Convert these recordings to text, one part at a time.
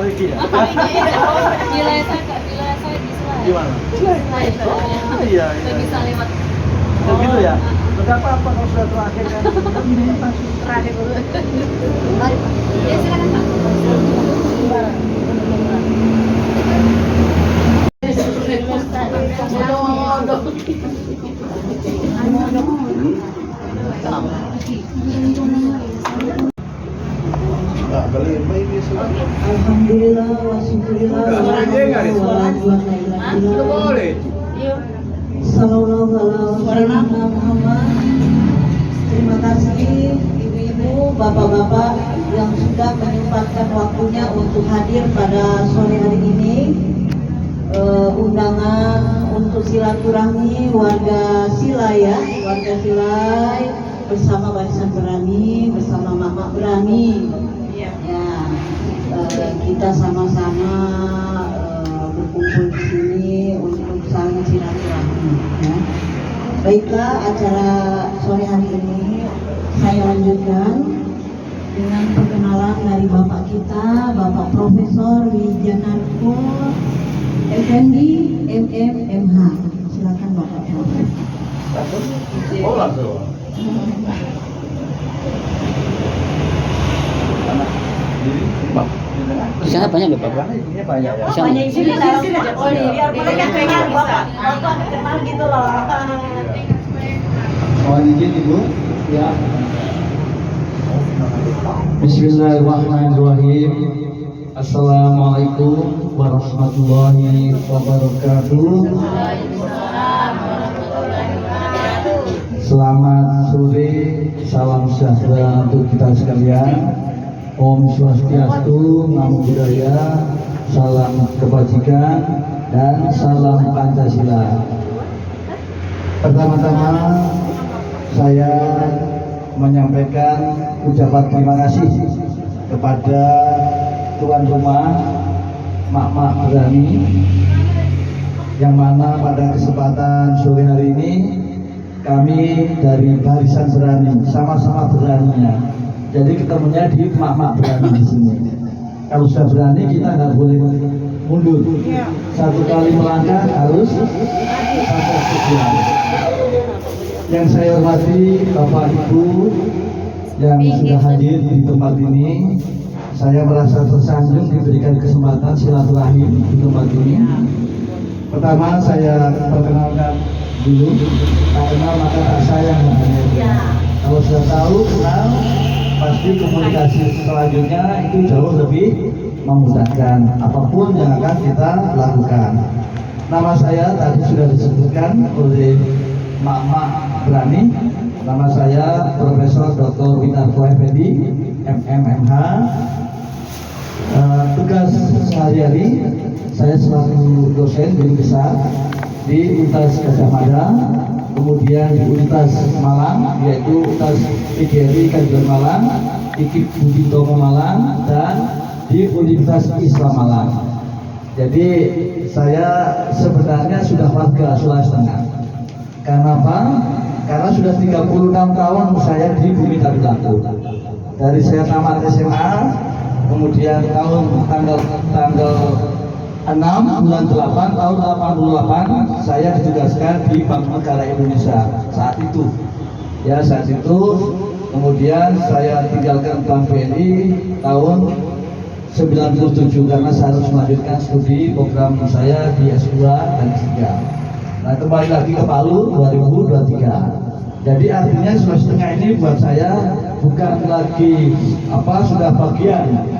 Parigi ya? Wilayah saya di Selai. Di mana? Selai. Oh iya. Nggak bisa lewat. Oh, gitu ya? Enggak apa-apa kalau sudah terakhir kan. Ini masuk. Terakhir dulu. Ya silakan Pak. Alhamdulillah wa syukurillah Sallallahu alaihi Muhammad. Terima kasih ibu-ibu, bapak-bapak yang sudah menyempatkan waktunya untuk hadir pada sore hari ini. Undangan untuk silaturahmi warga Silai ya, warga Silai bersama Barisan Berani, bersama Mama Berani. Ya, kita sama-sama berkumpul di sini untuk saling silaturahmi. Ya. Baiklah, acara sore hari ini saya lanjutkan dengan perkenalan dari Bapak kita, Bapak Profesor Wijanarko Effendi MMMH. Silakan Bapak Profesor. Oh, langsung. Di sana banyak loh Pak. Ini banyak ya. Banyak di sini aja. Oh, biar mereka pegang Bapak. Bapak kenal gitu loh. Mohon izin Ibu. Ya. Bismillahirrahmanirrahim. Assalamualaikum warahmatullahi wabarakatuh. Selamat sore, salam sejahtera untuk kita sekalian. Om Swastiastu, Namo Buddhaya, salam kebajikan dan salam Pancasila. Pertama-tama saya menyampaikan ucapan terima kasih kepada tuan rumah Mak Berani, yang mana pada kesempatan sore hari ini kami dari Barisan Berani sama-sama beraninya. Jadi ketemunya di Mak Berani di sini. Kalau sudah berani kita nggak boleh mundur. Satu kali melangkah harus sampai tujuan. Yang saya hormati Bapak Ibu yang sudah hadir di tempat ini, saya merasa tersanjung diberikan kesempatan silaturahim di tempat ini. Pertama saya perkenalkan dulu, tak kenal maka tak sayang namanya. Kalau sudah tahu kenal, pasti komunikasi selanjutnya itu jauh lebih memudahkan apapun yang akan kita lakukan. Nama saya tadi sudah disebutkan oleh Mak Berani. Nama saya Profesor Dr. Winarko Effendi MMMH. Tugas sehari-hari saya selaku dosen guru besar di Universitas Gadjah Mada, kemudian di Universitas Malang, yaitu Universitas PGRI Kajuan Malang, IKIP Budi Utomo Malang, dan di Universitas Islam Malang. Jadi saya sebenarnya sudah warga Sulawesi Tengah. Karena apa? Karena sudah 36 tahun saya di Bumi Tadulako. Dari saya tamat SMA, kemudian tanggal 6 bulan 8 tahun 88 saya ditugaskan di Bank Negara Indonesia saat itu. Ya, saat itu kemudian saya tinggalkan Bank BNI tahun 97 karena saya harus melanjutkan studi program saya di S2 dan S3. Nah, kembali lagi ke Palu 2023. Jadi artinya Sulawesi Tengah ini buat saya bukan lagi sudah bagian.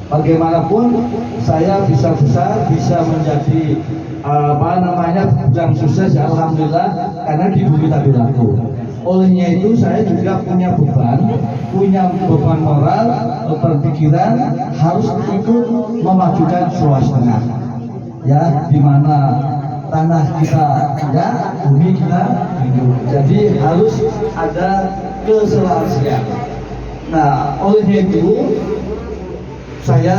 Bagaimanapun saya bisa besar, bisa menjadi yang sukses ya, alhamdulillah, karena di Bumi Tadulako. Olehnya itu saya juga punya beban moral, berpikiran harus ikut memajukan Sulawesi Tengah. Ya, di mana tanah kita ya, bumi kita hidup. Jadi harus ada keselarasan. Nah, olehnya itu saya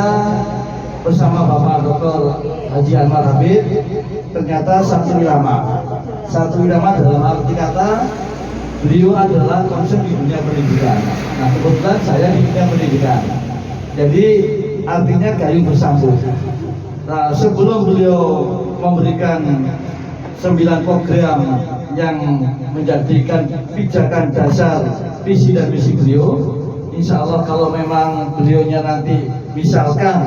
bersama Bapak Dr. Haji Anwar Habib ternyata satu irama dalam arti kata beliau adalah concern di dunia pendidikan. Nah, kebetulan saya di dunia pendidikan. Jadi artinya gayung bersambut. Nah, sebelum beliau memberikan 9 program yang menjadikan pijakan dasar visi dan misi beliau, insya Allah kalau memang beliaunya nanti misalkan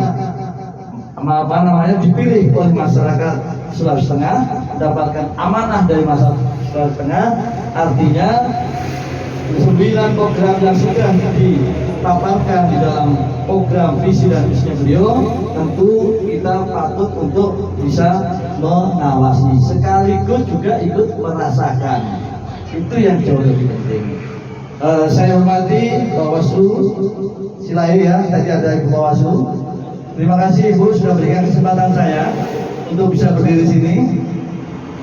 dipilih oleh masyarakat Sulawesi Tengah, mendapatkan amanah dari masyarakat Sulawesi Tengah, artinya 9 program yang sudah dipaparkan di dalam program visi dan misinya beliau, tentu kita patut untuk bisa mengawasi, sekaligus juga ikut merasakan. Itu yang jauh lebih penting. Saya hormati Bawaslu Silayu ya, tadi ada Ibu Bawaslu. Terima kasih Ibu sudah berikan kesempatan saya untuk bisa berdiri di sini.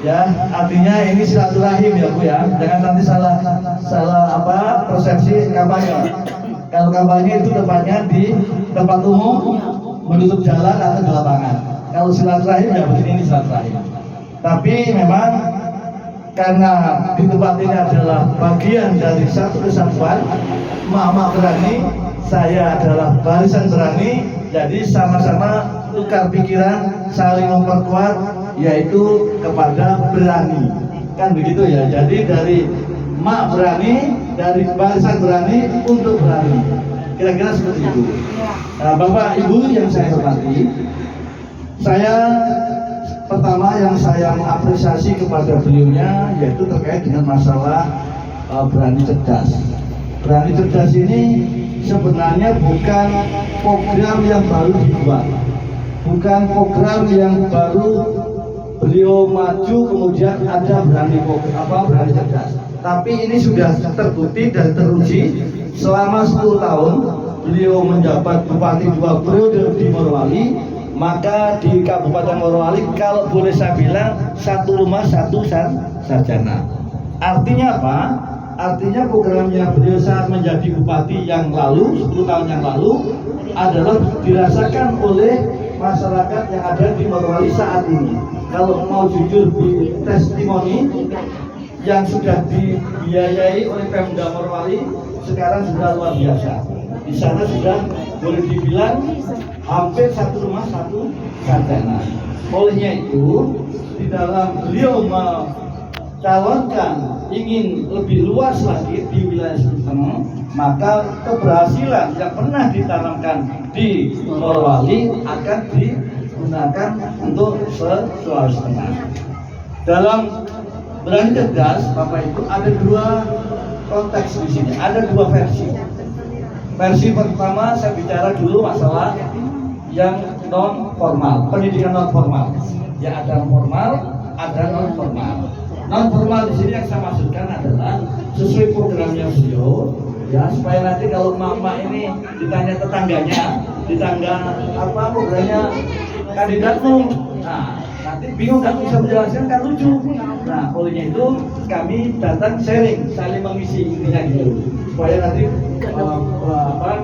Ya, artinya ini silaturahim ya Bu ya. Jangan nanti salah persepsi kampanye. Kalau kampanye itu tempatnya di tempat umum, menutup jalan atau di lapangan. Kalau silaturahim ya begini, ini silaturahim. Tapi memang karena di tempat ini adalah bagian dari satu kesatuan, Mama berani, saya adalah barisan berani, jadi sama-sama tukar pikiran, saling memperkuat, yaitu kepada berani, kan begitu ya. Jadi dari mak berani, dari barisan berani untuk berani, kira-kira seperti itu. Nah, Bapak Ibu yang saya hormati, saya pertama yang saya mengapresiasi kepada beliaunya yaitu terkait dengan masalah berani cerdas. Berani cerdas ini sebenarnya bukan program yang baru dibuat, bukan program yang baru beliau maju kemudian ada berani cerdas. Tapi ini sudah terbukti dan teruji selama 10 tahun beliau menjabat bupati 2 periode di Morowali. Maka di Kabupaten Morowali kalau boleh saya bilang satu rumah satu sarjana. Artinya apa? Artinya programnya beliau saat menjadi bupati yang lalu, 10 tahun yang lalu, adalah dirasakan oleh masyarakat yang ada di Morowali saat ini. Kalau mau jujur di testimoni yang sudah dibiayai oleh Pemda Morowali sekarang sudah luar biasa. Di sana sudah boleh dibilang hampir satu rumah satu sarjana. Olehnya itu, di dalam beliau mencalonkan ingin lebih luas lagi di wilayah Sulteng, maka keberhasilan yang pernah ditanamkan di Morowali akan digunakan untuk Sulawesi Tengah. Dalam berani cerdas, Bapak Ibu, ada 2 konteks di sini, ada 2 versi. Versi pertama saya bicara dulu masalah yang non formal, pendidikan non formal. Ya, ada formal, ada non formal. Non formal di sini yang saya maksudkan adalah sesuai programnya beliau, ya, supaya nanti kalau mama ini ditanya tetangganya, apa programnya kandidatmu, nah nanti bingung kan bisa menjelaskan, kan lucu. Nah, olehnya itu kami datang sharing, saling mengisi, intinya gitu, supaya nanti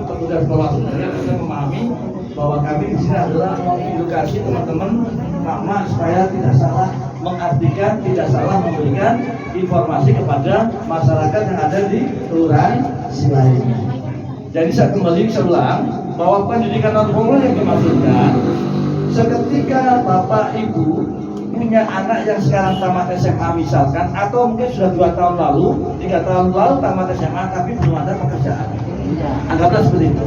petugas Bawaslu bisa memahami bahwa kami di sini adalah mengedukasi teman-teman mama supaya tidak salah mengartikan, tidak salah memberikan informasi kepada masyarakat yang ada di kelurahan Silayu. Jadi saya kembali ulang bahwa pendidikan non formal yang dimaksudkan seketika Bapak Ibu punya anak yang sekarang tamat SMA misalkan, atau mungkin sudah 2 tahun lalu, 3 tahun lalu tamat SMA tapi belum ada pekerjaan, anggaplah seperti itu.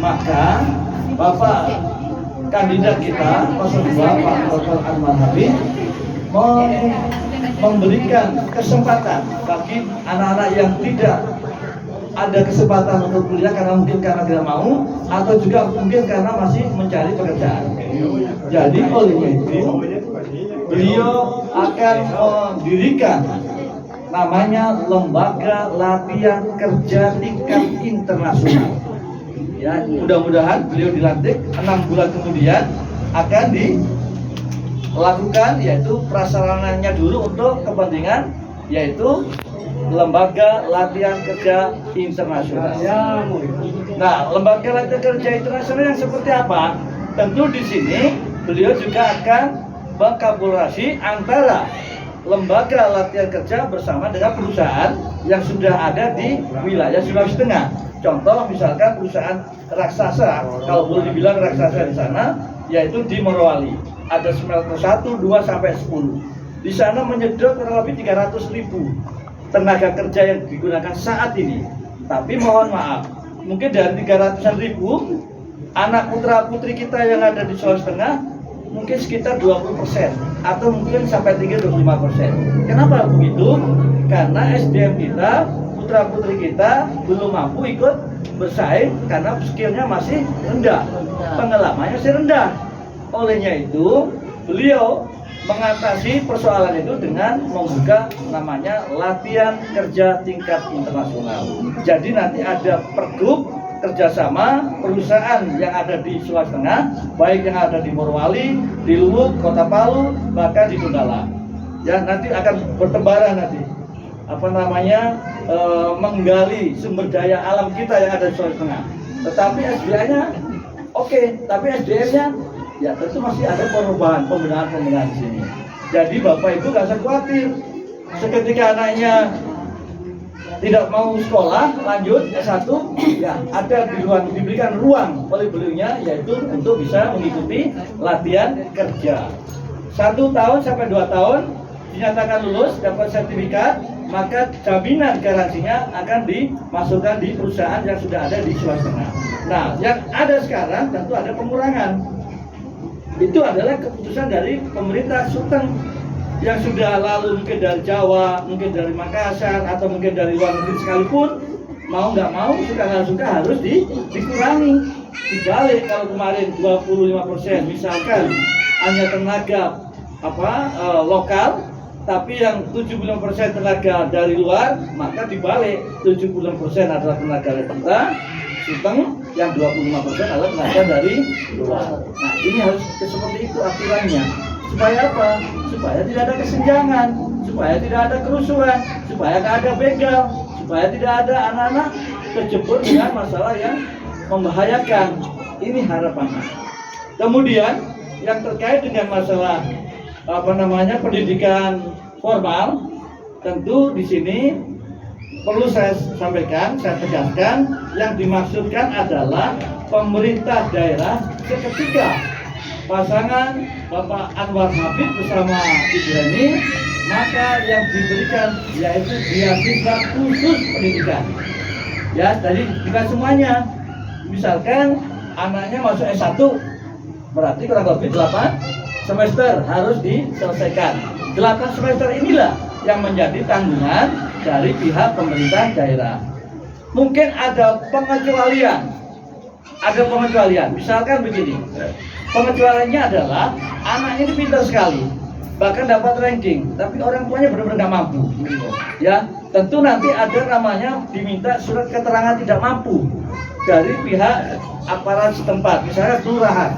Maka Bapak kandidat kita 02 Pak Dr. Anwar Habib memberikan kesempatan bagi anak-anak yang tidak ada kesempatan untuk kuliah karena tidak mau, atau juga mungkin karena masih mencari pekerjaan. Jadi olehnya itu beliau akan mendirikan namanya Lembaga Latihan Kerja Tingkat Internasional. Ya, mudah-mudahan beliau dilantik 6 bulan kemudian akan dilakukan, yaitu prasarananya dulu untuk kepentingan, yaitu Lembaga Latihan Kerja Internasional. Nah, Lembaga Latihan Kerja Internasional yang seperti apa? Tentu di sini beliau juga akan mengkolaborasi antara lembaga latihan kerja bersama dengan perusahaan yang sudah ada di wilayah Sulawesi Tengah. Contoh misalkan perusahaan raksasa, kalau boleh dibilang raksasa di sana, yaitu di Morowali. Ada smelter 1, 2, sampai 10. Di sana menyedot kurang lebih 300.000 tenaga kerja yang digunakan saat ini. Tapi mohon maaf, mungkin dari 300.000 anak putra putri kita yang ada di Sulawesi Tengah mungkin sekitar 20% atau mungkin sampai 25%. Kenapa begitu? Karena SDM kita, putra putri kita belum mampu ikut bersaing karena skillnya masih rendah, pengalamannya masih rendah. Olehnya itu beliau mengatasi persoalan itu dengan membuka namanya latihan kerja tingkat internasional. Jadi nanti ada pergub kerjasama perusahaan yang ada di Sulawesi Tengah, baik yang ada di Morowali, di Luwuk, Kota Palu, bahkan di Donggala. Ya, nanti akan bertebaran nanti menggali sumber daya alam kita yang ada di Sulawesi Tengah. Tetapi SDM-nya oke, tapi SDM-nya ya tentu masih ada perubahan, pembinaan di sini. Jadi Bapak Ibu nggak usah khawatir. Seketika anaknya tidak mau sekolah lanjut S1, ya ada diberikan ruang oleh beliaunya, yaitu untuk bisa mengikuti latihan kerja 1 tahun sampai 2 tahun, dinyatakan lulus, dapat sertifikat, maka jaminan garansinya akan dimasukkan di perusahaan yang sudah ada di Sulawesi Tengah. Nah, yang ada sekarang tentu ada pengurangan. Itu adalah keputusan dari pemerintah Sulteng yang sudah lalu, mungkin dari Jawa, mungkin dari Makassar, atau mungkin dari luar negeri sekalipun, mau nggak mau, suka nggak suka harus dikurangi, dibalik. Kalau kemarin 25% misalkan hanya tenaga lokal, tapi yang 75% tenaga dari luar, maka dibalik 76% adalah tenaga kita Sulteng, yang 25% adalah tenaga dari luar. Nah, ini harus seperti itu aturannya. Supaya apa? Supaya tidak ada kesenjangan, supaya tidak ada kerusuhan, supaya tidak ada begal, supaya tidak ada anak-anak terjebur dengan masalah yang membahayakan. Ini harapannya. Kemudian yang terkait dengan masalah pendidikan formal, tentu di sini perlu saya sampaikan, saya tegaskan, yang dimaksudkan adalah pemerintah daerah seketika pasangan Bapak Anwar Habib bersama Ibu Reni, maka yang diberikan yaitu beasiswa khusus pendidikan. Ya, tadi bukan semuanya. Misalkan anaknya masuk S1, berarti kurang lebih 8 semester harus diselesaikan. 8 semester inilah yang menjadi tanggungan dari pihak pemerintah daerah. Mungkin ada pengecualian. Misalkan begini. Pengecualiannya adalah anak ini pintar sekali, bahkan dapat ranking, tapi orang tuanya benar-benar nggak mampu. Ya, tentu nanti ada namanya diminta surat keterangan tidak mampu dari pihak aparat setempat, misalnya kelurahan.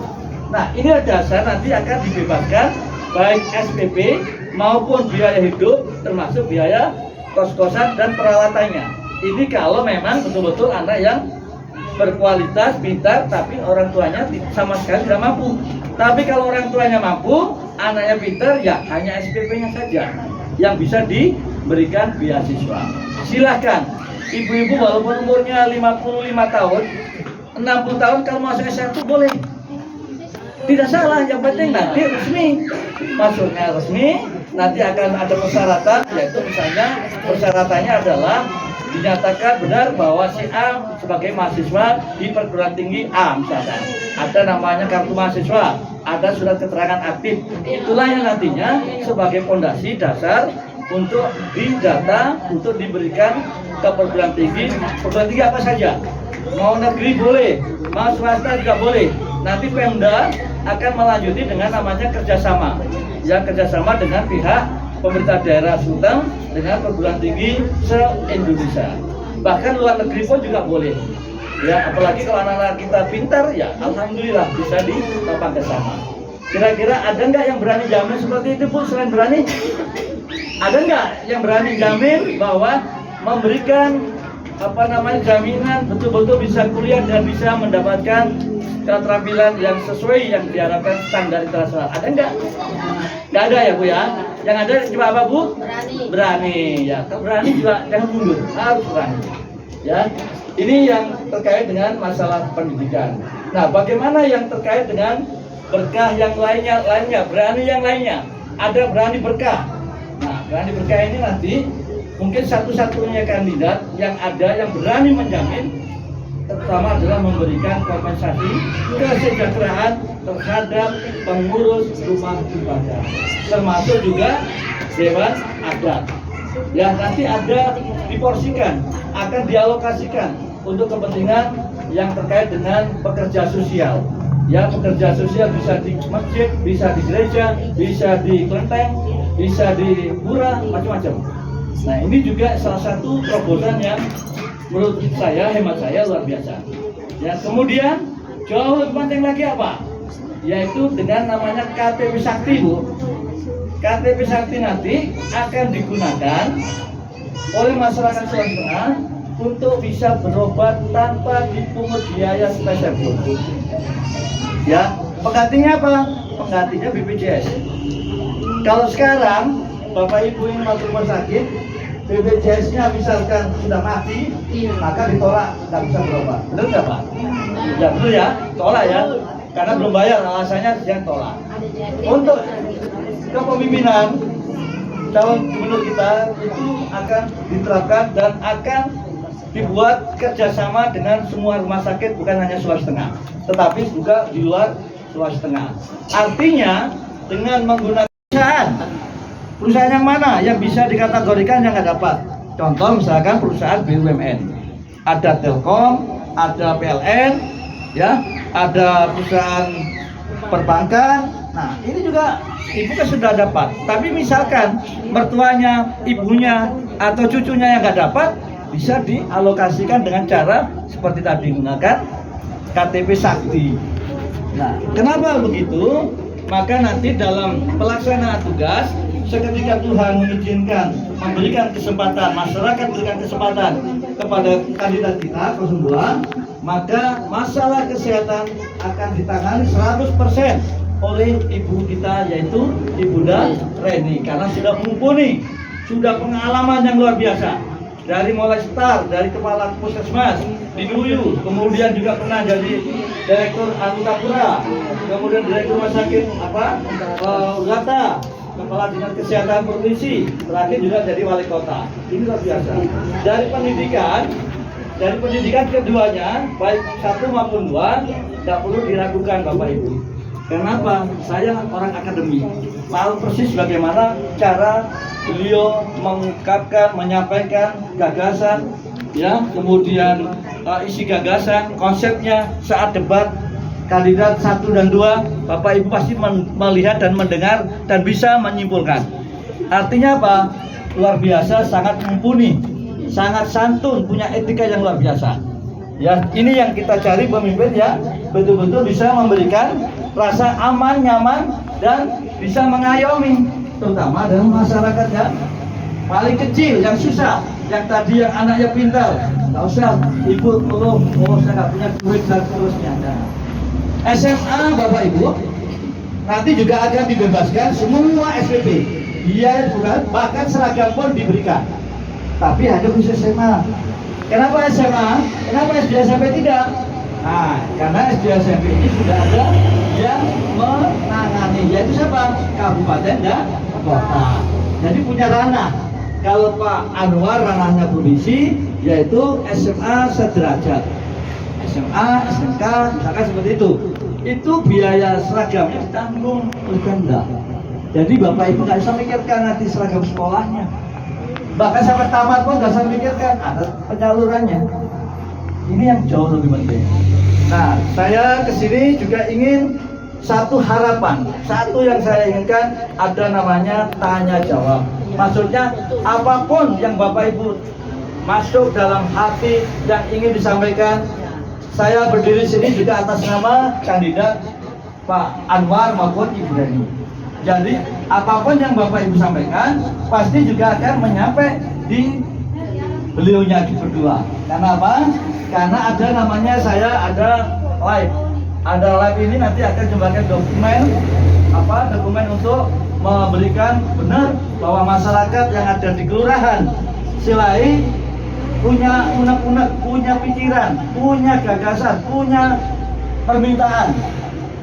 Nah, ini dasar nanti akan dibebaskan baik SPP maupun biaya hidup, termasuk biaya kos-kosan dan peralatannya. Ini kalau memang betul-betul anak yang berkualitas, pintar, tapi orang tuanya sama sekali tidak mampu. Tapi kalau orang tuanya mampu, anaknya pintar, ya hanya SPP-nya saja yang bisa diberikan beasiswa. Silahkan, ibu-ibu walaupun umurnya 55 tahun, 60 tahun, kalau masuk S1 boleh. Tidak salah, yang penting nanti resmi. Masuknya resmi, nanti akan ada persyaratan, yaitu misalnya persyaratannya adalah dinyatakan benar bahwa si A sebagai mahasiswa di perguruan tinggi A misalnya, ada namanya kartu mahasiswa, ada surat keterangan aktif. Itulah yang nantinya sebagai fondasi dasar untuk didata, untuk diberikan ke perguruan tinggi apa saja. Mau negeri boleh, mau swasta juga boleh. Nanti Pemda akan melanjuti dengan namanya kerjasama, yang kerjasama dengan pihak pemerintah daerah Sulteng dengan perguruan tinggi se-Indonesia. Bahkan luar negeri pun juga boleh. Ya, apalagi kalau anak-anak kita pintar, ya alhamdulillah bisa ditopang ke sana. Kira-kira ada nggak yang berani jamin seperti itu, Bu? Selain berani, ada nggak yang berani jamin bahwa memberikan jaminan betul-betul bisa kuliah dan bisa mendapatkan keterampilan yang sesuai yang diharapkan standar internasional. Ada enggak? Enggak ada ya Bu ya. Yang ada cuma apa Bu? Berani. Berani ya. Berani juga jangan mundur, harus berani. Ya. Ini yang terkait dengan masalah pendidikan. Nah, bagaimana yang terkait dengan berkah yang lainnya, berani yang lainnya? Ada berani berkah. Nah, berani berkah ini nanti mungkin satu-satunya kandidat yang ada yang berani menjamin, terutama adalah memberikan kompensasi kesejahteraan terhadap pengurus rumah ibadah, termasuk juga dewan adat. Ya, nanti ada diporsikan, akan dialokasikan untuk kepentingan yang terkait dengan pekerja sosial. Ya, pekerja sosial bisa di masjid, bisa di gereja, bisa di kelenteng, bisa di pura, macam-macam. Nah, ini juga salah satu terobosan yang menurut saya, hemat saya luar biasa. Ya, kemudian jauh lebih penting lagi apa? Yaitu dengan namanya KTP Sakti, Bu. KTP Sakti nanti akan digunakan oleh masyarakat Sulawesi Tengah untuk bisa berobat tanpa dipungut biaya sepeser pun. Ya, penggantinya apa? Penggantinya BPJS. Kalau sekarang Bapak Ibu ingin masuk rumah sakit, BPJS-nya misalkan sudah mati, maka ditolak, nggak bisa berobat. Benar nggak Pak? Ya betul ya, tolak ya. Karena belum bayar, alasannya dia tolak. Untuk kepemimpinan calon gubernur kita itu akan diterapkan dan akan dibuat kerjasama dengan semua rumah sakit, bukan hanya Sulawesi Tengah, tetapi juga di luar Sulawesi Tengah. Artinya dengan menggunakan perusahaan yang mana yang bisa dikategorikan yang nggak dapat. Contoh misalkan perusahaan BUMN, ada Telkom, ada PLN, ya, ada perusahaan perbankan. Nah, ini juga ibu kan sudah dapat. Tapi misalkan mertuanya, ibunya, atau cucunya yang nggak dapat, bisa dialokasikan dengan cara seperti tadi, menggunakan KTP Sakti. Nah, kenapa begitu? Maka nanti dalam pelaksanaan tugas, seketika Tuhan mengizinkan, memberikan kesempatan, masyarakat berikan kesempatan kepada kandidat kita 02, maka masalah kesehatan akan ditangani 100% oleh ibu kita, yaitu Ibunda Reni, karena sudah mumpuni, sudah pengalaman yang luar biasa. Dari mulai start, dari kepala puskesmas di Duyu, kemudian juga pernah jadi direktur Angkapura, kemudian direktur rumah sakit Ugata, kepala dinas kesehatan provinsi, terakhir juga jadi wali kota. Ini luar biasa. Dari pendidikan keduanya, baik 1 maupun 2, tidak perlu diragukan Bapak Ibu. Kenapa? Saya orang akademik, tahu persis bagaimana cara beliau mengungkapkan, menyampaikan gagasan, ya, kemudian isi gagasan, konsepnya saat debat kandidat 1 dan 2, Bapak Ibu pasti melihat dan mendengar dan bisa menyimpulkan. Artinya apa? Luar biasa, sangat mumpuni, sangat santun, punya etika yang luar biasa. Ya, ini yang kita cari pemimpin ya, betul-betul bisa memberikan rasa aman, nyaman, dan bisa mengayomi, terutama dalam masyarakat yang paling kecil, yang susah, yang tadi yang anaknya pintar, nggak usah ibu tolong, saya nggak punya duit dan seterusnya. Nah, SMA Bapak Ibu nanti juga akan dibebaskan semua SPP, biaya bukan, bahkan seragam pun diberikan, tapi hanya khusus SMA. Kenapa SMA? Kenapa SD SMP tidak? Nah, karena SD SMP ini sudah ada yang menangani, yaitu siapa? Kabupaten dan kota. Jadi punya ranah. Kalau Pak Anwar ranahnya provinsi, yaitu SMA sederajat, SMA, SMK, misalkan seperti itu. Itu biaya seragamnya ditanggung oleh Pemda. Jadi Bapak Ibu nggak bisa mikirkan nanti seragam sekolahnya. Bahkan sampai tamat pun nggak usah mikirkan, ada penyalurannya. Ini yang jauh lebih penting. Nah, saya kesini juga ingin satu harapan, satu yang saya inginkan, ada namanya tanya jawab. Maksudnya apapun yang Bapak Ibu masuk dalam hati yang ingin disampaikan, saya berdiri sini juga atas nama kandidat Pak Anwar maupun Ibu Reni. Jadi apapun yang Bapak Ibu sampaikan pasti juga akan menyampai di beliaunya berdua. Karena apa? Karena ada namanya, saya ada live, ada lab ini nanti akan sebagai dokumen untuk memberikan benar bahwa masyarakat yang ada di kelurahan Silai punya unek-unek, punya pikiran, punya gagasan, punya permintaan.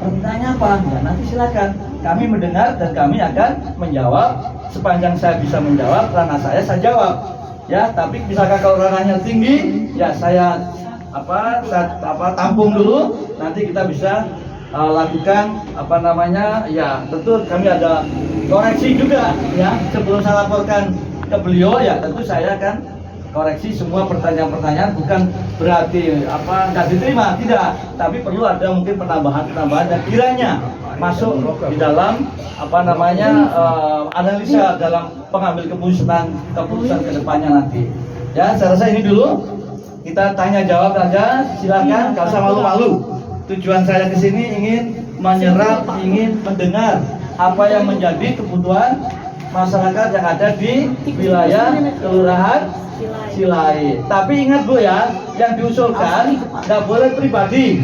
Permintaannya apa? Ya, nanti silakan kami mendengar dan kami akan menjawab sepanjang saya bisa menjawab, ranah saya jawab. Ya, tapi misalkan kalau ranahnya tinggi, ya saya tampung dulu, nanti kita bisa lakukan ya tentu kami ada koreksi juga ya sebelum saya laporkan ke beliau ya tentu saya akan koreksi semua pertanyaan-pertanyaan, bukan berarti nggak diterima, tidak, tapi perlu ada mungkin penambahan dan kiranya masuk di dalam analisa dalam pengambil keputusan kedepannya nanti. Ya, saya rasa ini dulu kita tanya jawab aja, silakan, nggak usah malu-malu. Tujuan saya ke sini ingin menyerap, ingin mendengar apa yang menjadi kebutuhan masyarakat yang ada di wilayah kelurahan Silai. Tapi ingat Bu ya, yang diusulkan nggak boleh pribadi.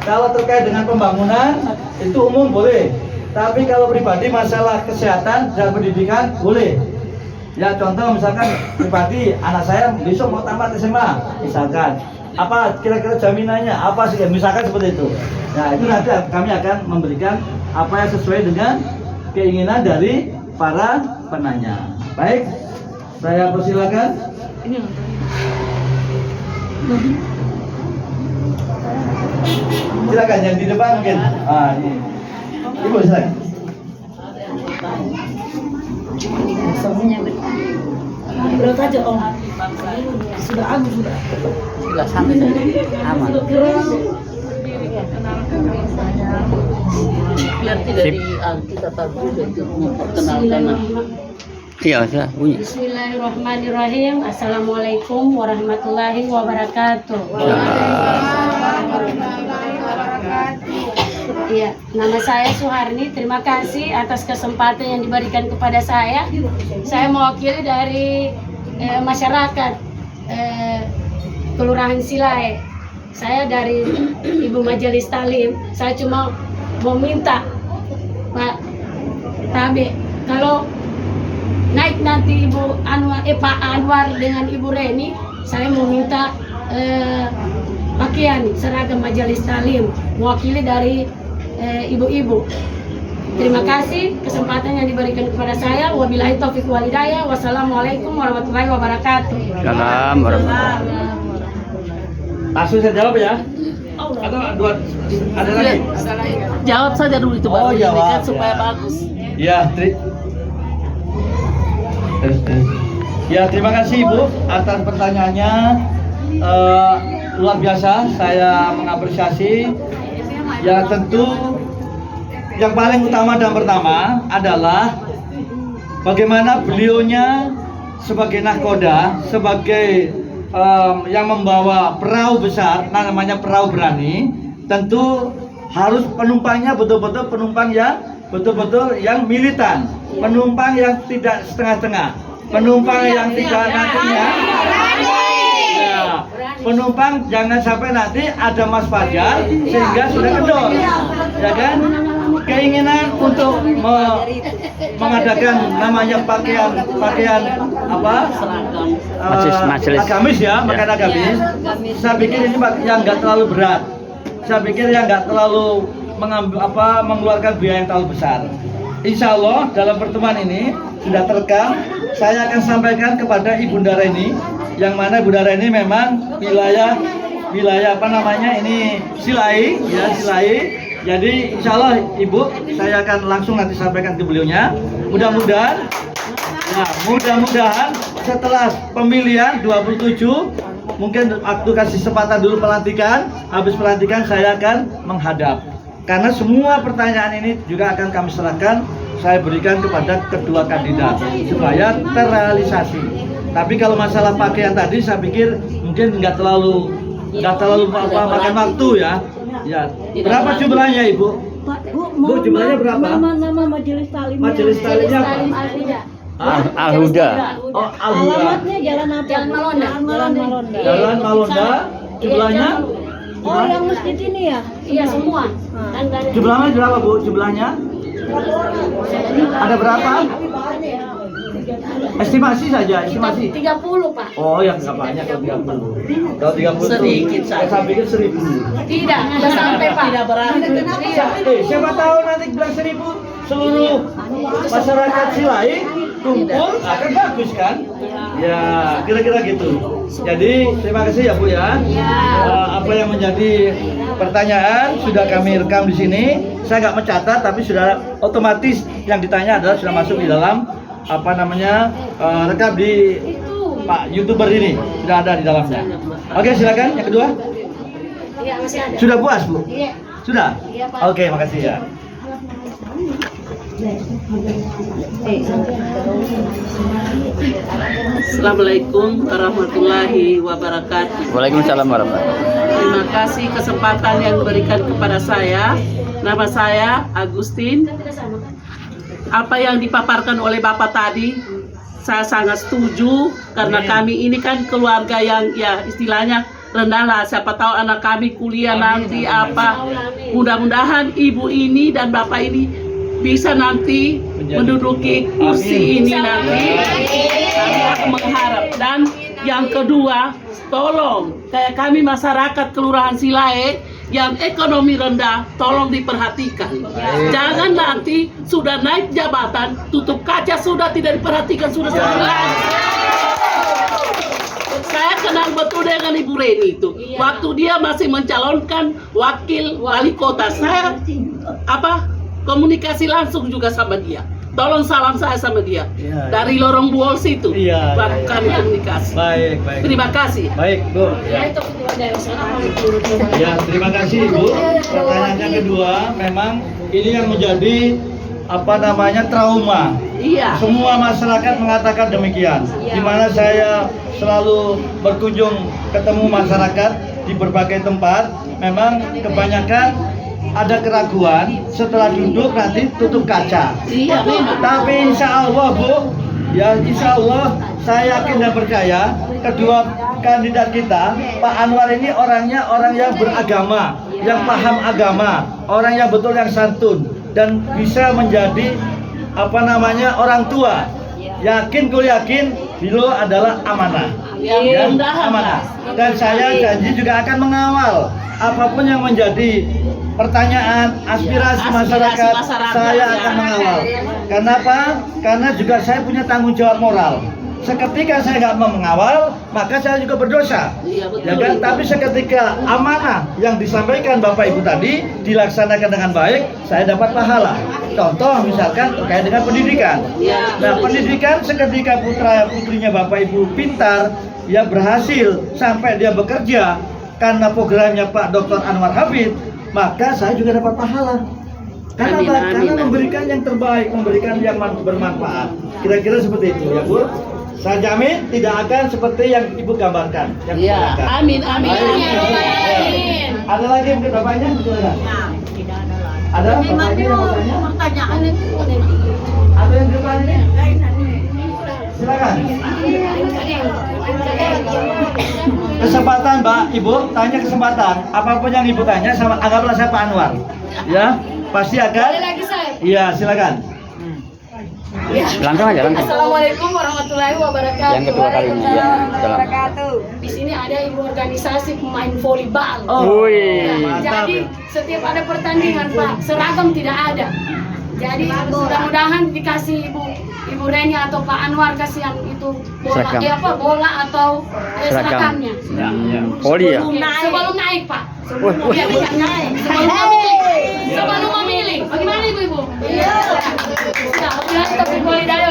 Kalau terkait dengan pembangunan itu umum boleh. Tapi kalau pribadi masalah kesehatan dan pendidikan boleh. Ya contoh misalkan pribadi anak saya besok mau tamat SMA misalkan. Apa kira-kira jaminannya? Apa sih? Misalkan seperti itu. Nah itu nanti kami akan memberikan apa yang sesuai dengan keinginan dari para penanya. Baik, saya persilakan. Silakan yang di depan mungkin. Ini. Ibu silakan. Berat aja Om. Sudah aman sudah. Sudah sampai aman. Biar tidak kita tahu itu memperkenalkan. Iya, sudah bunyi. Bismillahirrahmanirrahim. Assalamualaikum warahmatullahi wabarakatuh. Iya, nama saya Suharni. Terima kasih atas kesempatan yang diberikan kepada saya. Saya mewakili dari masyarakat Kelurahan Silai. Saya dari Ibu Majelis Talim. Saya cuma meminta Pak Tabe, kalau naik nanti Pak Anwar dengan Ibu Reni, saya mau minta pakaian seragam Majelis Talim, mewakili dari ibu-ibu. Terima kasih kesempatan yang diberikan kepada saya. Wabillahi taufiq wal hidayah. Wassalamualaikum warahmatullahi wabarakatuh. Salam warahmatullahi. Langsung saya jawab ya. Atau ada lagi? Jawab saja dulu itu baru jawab supaya ya. bagus. Ya, terima kasih Ibu atas pertanyaannya. Luar biasa, saya mengapresiasi. Ya tentu yang paling utama dan pertama adalah bagaimana beliaunya sebagai nahkoda, sebagai yang membawa perahu besar, namanya perahu berani, tentu harus penumpangnya betul-betul penumpang yang betul-betul yang militan, penumpang yang tidak setengah-setengah, penumpang yang tidak nantinya, ya, penumpang jangan sampai nanti ada Mas Fajar sehingga sudah kendor, ya kan? Keinginan untuk mengadakan namanya pakaian agamis ya, pakaian agamis. Saya pikir ini yang nggak terlalu berat. Saya pikir yang nggak terlalu mengeluarkan biaya yang terlalu besar. Insya Allah dalam pertemuan ini sudah terekam. Saya akan sampaikan kepada Ibunda Reni, yang mana Ibunda Reni memang wilayah ini Silai, ya Silai. Jadi insya Allah Ibu, saya akan langsung nanti sampaikan ke beliaunya. Mudah-mudahan setelah pemilihan 27, mungkin waktu kasih kesempatan dulu pelantikan, habis pelantikan saya akan menghadap. Karena semua pertanyaan ini juga akan kami serahkan, saya berikan kepada kedua kandidat supaya terrealisasi. Tapi kalau masalah pakaian tadi, saya pikir mungkin nggak terlalu makan waktu ya. Ya, berapa jumlahnya Ibu? Bu, jumlahnya berapa? Nama Majelis Talim. Majelis Talimnya apa? Al-Huda. Oh, Al-Huda. Alamatnya Jalan apa? Jalan Malonda. Jalan Malonda. Jumlahnya Oh, yang masjid ini ya? Iya semua. Kan dari Jumlahnya berapa Bu? Jumlahnya? Ada berapa? Estimasi saja, estimasi. 30 Pak. Oh, yang nggak banyak kalau 30. Kalau 30 Sedikit saja. saya pikir 1000. Tidak sampai Pak. Tidak berarti. Iya. Siapa tahu nanti bilang 1000 seluruh masyarakat Silai kumpul akan bagus kan? Ya, kira-kira gitu. Jadi terima kasih ya Bu ya. Apa yang menjadi pertanyaan sudah kami rekam di sini. Saya nggak mencatat, tapi sudah otomatis yang ditanya adalah sudah masuk di dalam apa namanya rekam di Pak YouTuber ini sudah ada di dalamnya. Oke, silakan yang kedua. Iya masih ada. Sudah puas Bu? Iya. Sudah? Iya, Pak. Oke, makasih ya. Assalamualaikum warahmatullahi wabarakatuh. Waalaikumsalam warahmatullahi. Terima kasih kesempatan yang diberikan kepada saya. Nama saya Agustin. Apa yang dipaparkan oleh Bapak tadi, saya sangat setuju karena kami ini kan keluarga yang ya istilahnya rendah lah. Siapa tahu anak kami kuliah nanti apa. Mudah-mudahan ibu ini dan bapak ini bisa nanti menduduki kursi ini nanti. Kami akan mengharap. Dan yang kedua, tolong kayak kami masyarakat Kelurahan Silai yang ekonomi rendah, tolong diperhatikan. Jangan nanti sudah naik jabatan, tutup kaca sudah tidak diperhatikan, sudah sebulan. Saya kenal betul dengan Ibu Reni itu. Waktu dia masih mencalonkan wakil wali kota, saya komunikasi langsung juga sama dia. Tolong salam saya sama dia. Iya, Dari Lorong Buol situ. Iya, Waktu iya, kami komunikasi. Baik, baik. Terima kasih. Baik, Bu. Ya itu kedua dari sana. Ya, terima kasih Bu. Pertanyaan yang kedua, memang ini yang menjadi apa namanya trauma. Iya. Semua masyarakat mengatakan demikian. Di mana saya selalu berkunjung ketemu masyarakat di berbagai tempat, memang kebanyakan ada keraguan setelah duduk nanti tutup kaca. Iya, memang. Tapi insya Allah Bu, ya insya Allah saya yakin dan percaya kedua kandidat kita, Pak Anwar ini orangnya orang yang beragama, yang paham agama, orang yang betul yang santun dan bisa menjadi apa namanya orang tua. Yakin yakin beliau adalah amanah. Ya, amanah. Dan saya janji juga akan mengawal apapun yang menjadi pertanyaan, aspirasi masyarakat, saya akan mengawal. Kenapa? Karena juga saya punya tanggung jawab moral. Seketika saya nggak mau mengawal, maka saya juga berdosa. Iya, betul. Ya kan? Tapi seketika amanah yang disampaikan Bapak Ibu tadi dilaksanakan dengan baik, saya dapat pahala. Contoh misalkan terkait dengan pendidikan. Nah, pendidikan seketika putra putrinya Bapak Ibu pintar, ya berhasil sampai dia bekerja karena programnya Pak Dr. Anwar Habib, maka saya juga dapat pahala. Karena Amin, apa? amin, Karena amin. memberikan yang terbaik, memberikan yang bermanfaat. Kira-kira seperti itu ya Bu. Saya jamin tidak akan seperti yang Ibu gambarkan. Yang Iya. digambarkan. Amin, amin, Baik. amin. Amin. Ada lagi mungkin bapaknya? Tidak ada. Ada bapaknya yang mau tanya? Pertanyaan itu Ada yang bertanya? Silakan. Kesempatan Mbak Ibu, tanya kesempatan. Apapun yang Ibu tanya sama anggaplah saya Pak Anwar. Ya, pasti Boleh akan. lagi saya. Iya, silakan. Langsung aja, langsung. Assalamualaikum warahmatullahi wabarakatuh. Yang kedua kali ini ya. Di sini ada ibu organisasi pemain volleyball. Wih. Mantap, Jadi ya. setiap ada pertandingan Pak, seragam tidak ada. Jadi mudah-mudahan dikasih Ibu Reni atau Pak Anwar kasih yang itu bola, Seragam. bola atau Seragam. seragamnya. Poli ya? Sebelum naik Pak. Wih, wih. Iya, tidak naik. Sebelum memilih. Bagaimana Ibu? Iya.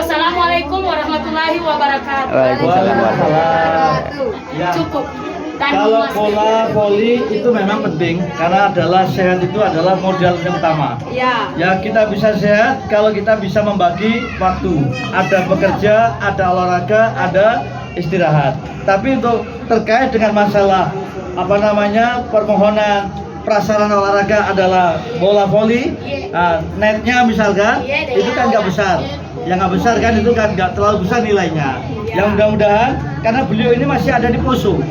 Assalamualaikum warahmatullahi wabarakatuh. Waalaikumsalam warahmatullahi wabarakatuh. Ya. Cukup. Kalau bola voli itu memang penting karena adalah sehat itu adalah modal yang utama. Ya. Ya kita bisa sehat kalau kita bisa membagi waktu. Ada bekerja, ada olahraga, ada istirahat. Tapi untuk terkait dengan masalah apa namanya permohonan prasarana olahraga adalah bola voli, netnya misalkan itu kan nggak besar. Yang nggak besar kan itu kan nggak terlalu besar nilainya. Yang mudah-mudahan karena beliau ini masih ada di Poso.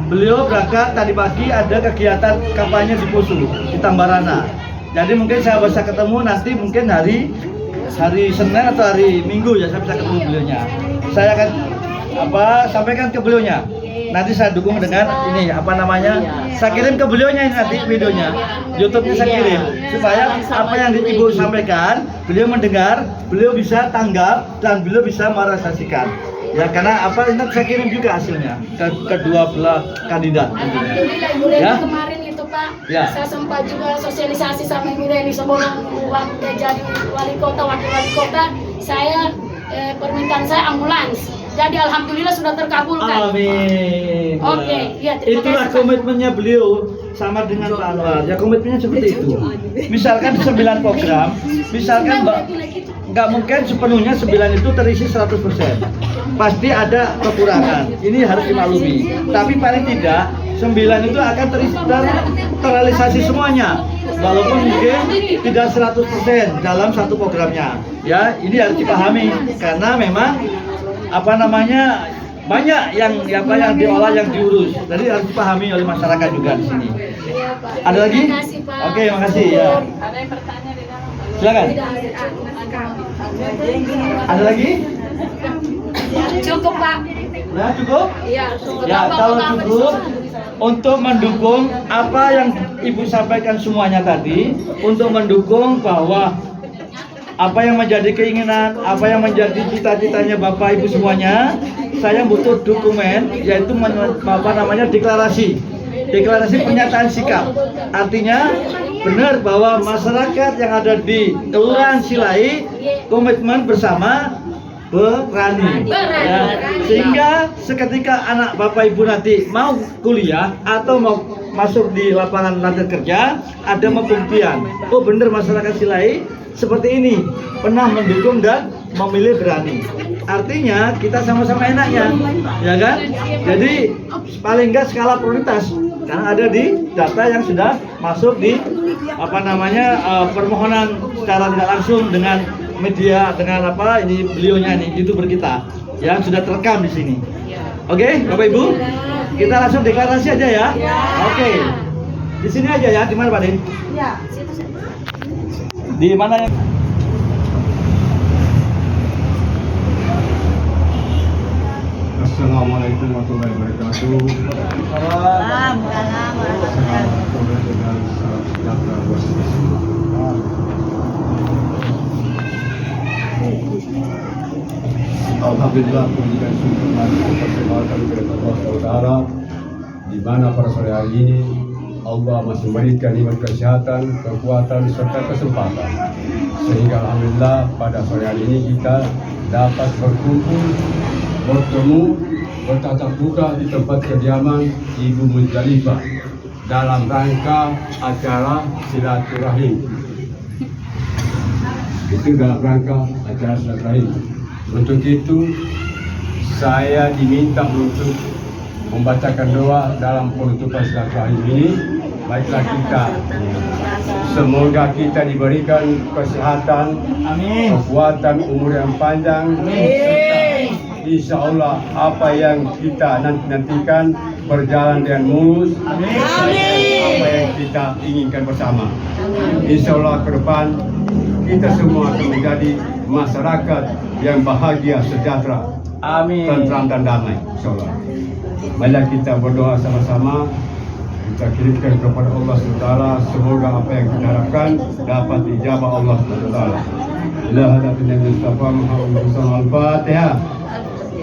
beliau berangkat tadi pagi ada kegiatan kampanye di Poso di Tambarana. Jadi mungkin saya bisa ketemu nanti mungkin hari Senin atau hari Minggu ya, saya bisa ketemu beliaunya. Saya akan sampaikan ke beliaunya. Nanti saya dukung dengan ini saya kirim ke beliaunya ini nanti videonya, YouTube-nya saya kirim supaya apa yang Ibu sampaikan beliau mendengar, beliau bisa tanggap dan beliau bisa merealisasikan. Ya karena ini saya kirim juga hasilnya ke kedua belah kandidat. Alhamdulillah Ibu Reni kemarin itu Pak, saya sempat juga sosialisasi sama Ibu Reni sebelum waktu jadi wakil wali kota, saya permintaan saya ambulans. Jadi alhamdulillah sudah terkabulkan. Amin. Oke, ya terima Itulah kasih. komitmennya beliau sama dengan Pak Anwar. Ya komitmennya seperti itu. Misalkan 9 program, misalkan nggak mungkin sepenuhnya 9 itu terisi 100%. Pasti ada kekurangan. Ini harus dimaklumi. Tapi paling tidak 9 itu akan terrealisasi semuanya. Walaupun mungkin tidak 100% dalam satu programnya. Ya, ini harus dipahami karena memang banyak yang diolah, yang diurus. Jadi harus dipahami oleh masyarakat juga di sini. Iya, Pak. Ada lagi? Terima kasih, Pak. Oke, makasih ya. Ada yang bertanya di dalam. Silakan. Ada lagi? Cukup, Pak. Ya, cukup? Iya, cukup. Ya, kalau cukup untuk mendukung apa yang Ibu sampaikan semuanya tadi, untuk mendukung bahwa apa yang menjadi keinginan, apa yang menjadi cita-citanya Bapak Ibu semuanya, saya butuh dokumen, yaitu deklarasi pernyataan sikap. Artinya benar bahwa masyarakat yang ada di Kelurahan Silai komitmen bersama berani. Ya, sehingga seketika anak Bapak Ibu nanti mau kuliah atau mau masuk di lapangan kerja, ada pembuktian. Oh benar masyarakat Silai seperti ini, pernah mendukung dan memilih berani. Artinya kita sama-sama enaknya, ya kan? Jadi paling enggak skala prioritas karena ada di data yang sudah masuk di permohonan secara tidak langsung dengan media, dengan beliaunya nih, YouTuber kita yang sudah terekam di sini. Oke, Bapak Ibu, kita langsung deklarasi aja ya. Oke, di sini aja ya. Di mana Pak Din? Ya. Di mana yang Assalamualaikum warahmatullahi wabarakatuh. Selamat sore dengan salam sejahtera buat kita semua. Alhamdulillah puji dan syukur mari kita perkenalkan kepada Allah Saudara, di mana pada sore hari ini Allah masih memberikan nikmat kesehatan, kekuatan serta kesempatan, sehingga alhamdulillah pada sore hari ini kita dapat berkumpul, bertemu, bertatap muka di tempat kediaman Ibu Muzdalifah dalam rangka acara silaturahim. Itu dalam rangka acara silaturahim. Untuk itu saya diminta untuk membacakan doa dalam penutupan silaturahim ini. Baiklah kita, semoga kita diberikan kesehatan, kekuatan, umur yang panjang, insya Allah apa yang kita nantikan berjalan dengan mulus, apa yang kita inginkan bersama. Insya Allah ke depan kita semua akan menjadi masyarakat yang bahagia, sejahtera, tentram dan damai. Insya Allah. Mari kita berdoa sama-sama. Kita kirimkan kepada Allah SWT, semoga apa yang kita harapkan dapat dijabah Allah SWT. Ila hadatin Nabi Mustafa Muhammad Al-Fatihah.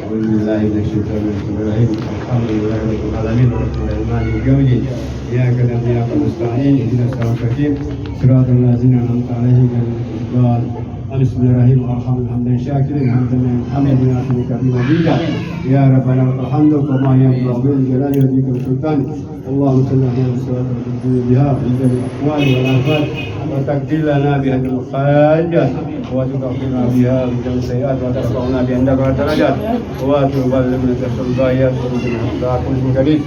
Bismillahirrahmanirrahim. Alhamdulillahirabbil alamin warahmatullahi wabarakatuh. Ya kana ya musta'in ihdinas siratal mustaqim siratal ladzina an'amta 'alaihim ghairil Bismillahirrahmanirrahim. Alhamdulillahi syakirin hamdan kabir majida. Ya rabbana lakal hamdu kama yanbaghi li jalali wajhika wa sultan. Allahumma salli ala sayyidina biha min al-aqwal wal afat wa taqdilana bi hadhihi al-hajat wa tuqina biha min al-sayyi'at wa tarfa'una bi andaka darajat wa tuballighna tasawwayat wa tuqina min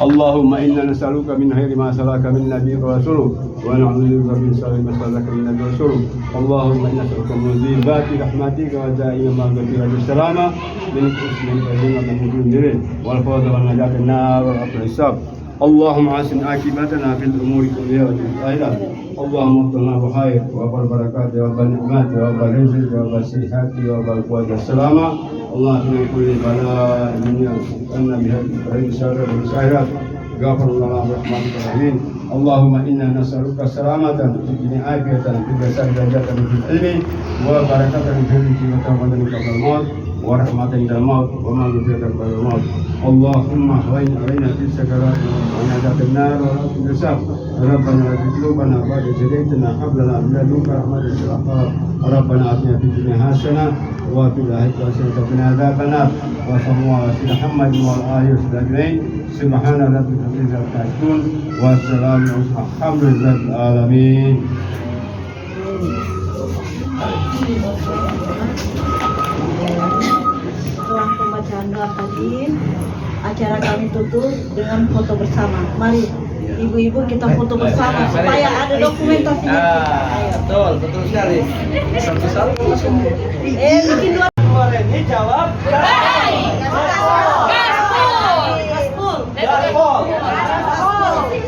اللهم إنا نسألك من خير ما سألك من نبيك ورسوله ونعوذ بك من شر ما سألك من نبيك ورسوله اللهم إنا نسألك موجبات رحمتك ودائما مغفرة السلامة من كل كريم من دين والفوز والنجاة النار والعفو الحساب اللهم حسن عاقبتنا في الأمور كلها وفي الآخرة اللهم اغفر لنا بخير وابر البركات وابر النعمات وابر الرزق وابر الصحة وابر القوة والسلامة اللهم من كل بلاء أن بهذه الشر والسائرات غفر الله رحمتك الرحيم اللهم إنا نسألك السلامة في الدين عافية في الجسد درجة في العلم وبركة في الرزق وتوبة قبل الموت ورحمة عند الموت ومغفرة قبل الموت اللهم اهدنا علينا في السكرات ونجاة النار ورحمة الحساب ربنا لا تزغ قلوبنا بعد إذ هديتنا هب لنا من لدنك رحمة إنك ربنا آتنا في الدنيا حسنة وفي الآخرة حسنة وقنا عذاب النار وصلى الله على سيدنا محمد وعلى آله وصحبه أجمعين سبحان ربك رب العزة عما يصفون والسلام على الحمد لله رب العالمين. Setelah pembacaan doa tadi, acara kami tutup dengan foto bersama. Mari ibu-ibu kita foto bersama supaya ada dokumentasinya. Betul, betul sekali. Satu-satu langsung. Bikin dua. Kemarin ini jawab. Gaspol.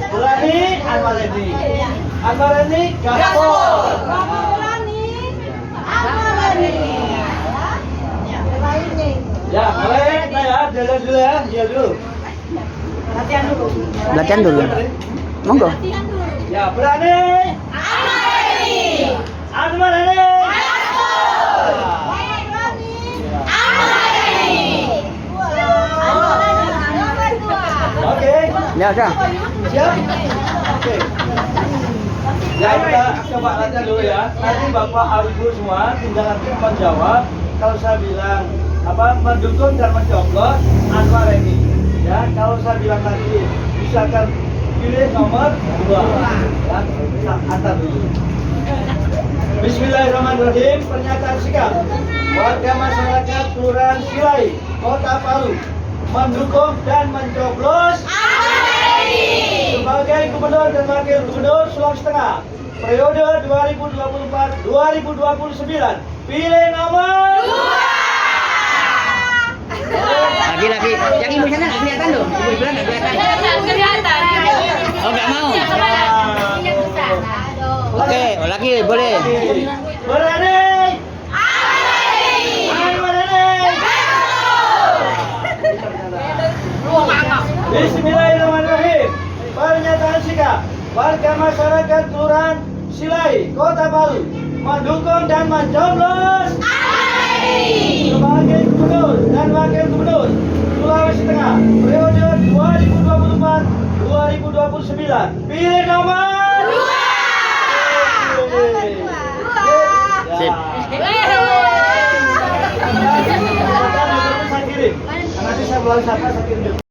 Berani Anwar Reni. Anwar Reni gaspol. Ya, mulai kita ya, jalan dulu ya, dia dulu. Latihan dulu. Monggo. Ya, berani. Anwar Reni. Oke. Ya, udah. Siap? Oke. Ya, kita coba latihan dulu ya. Nanti Bapak Ibu semua tinggal nanti menjawab. Kalau saya bilang mendukung dan mencoblos Anwar Reni. Ya, kalau saya bilang tadi misalkan pilih nomor 2. Ya, antar dulu. Bismillahirrahmanirrahim. Pernyataan sikap warga masyarakat Kelurahan Silai, Kota Palu mendukung dan mencoblos sebagai Gubernur dan Wakil Gubernur Sulawesi Tengah periode 2024-2029. Pilih nomor 2. Lagi-lagi. Yang ibu sana nggak kelihatan dong. Ibu bilang nggak kelihatan. Oh, nggak mau. Oke, lagi boleh. Berani. Bismillahirrahmanirrahim. Pernyataan sikap warga masyarakat Kelurahan Silai, Kota Palu mendukung dan mencoblos sebagai Gubernur dan Wakil Gubernur Sulawesi Tengah periode 2024-2029. Pilih nomor 2. Sip. Nanti saya bilang siapa saya kirim.